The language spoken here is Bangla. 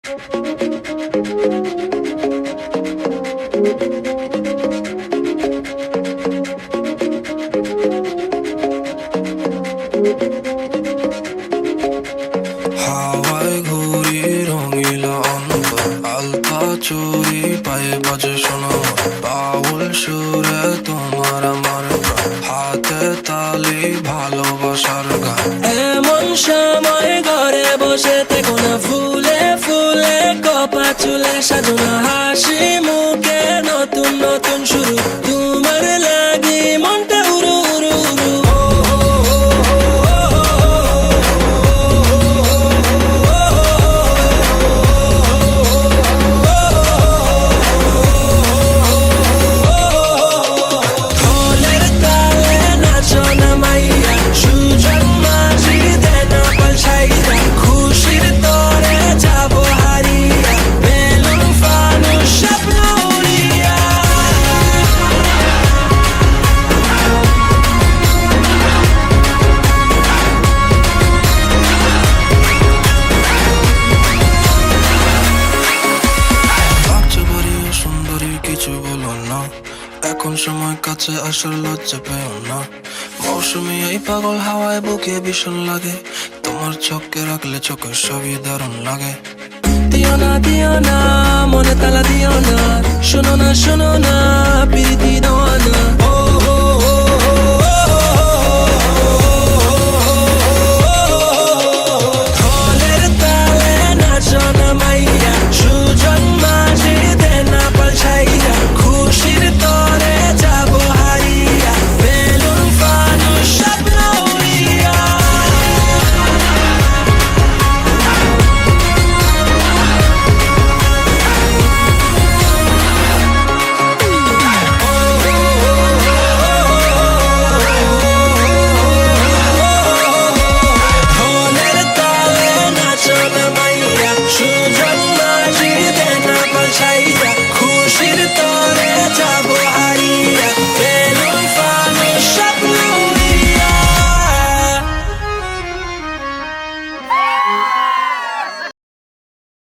হাওয়ায় ঘুরি রঙিলা অন্ধকার, আলতা চুরি পায়ে বাজে শোনো বাউল সুরে তোমার আমার প্রাণ, হাতে তালি ভালোবাসার গান। এমন সময় ঘরে বসে থেকো না, ফুলে ফুলে কপা চুলে সাজানো, হাসি মুখে নতুন নতুন শুরু, তোমার লাগি মনটা উড়ু উড়ু উড়ু। ঢোলের তালে নাচো না মাইয়া, সুজন মাঝি দেনা পাল্টাইয়া, খুশির তরে যাবো হারিয়া, বেলুন ফানুস স্বপ্ন উড়িয়া। বাচ্চা বাড়ি ও সুন্দরী কিছু বলো না, এখন সময় কাছে আসার লজ্জা পেও না। মৌসুমি এই পাগল হাওয়ায় বুকে ভীষণ লাগে, তোমার চোখে রাখলে চোখের সবই দারুণ লাগে। দিও না মনে তালা দিও না, শোনো না প্রীতি দেওয়া না।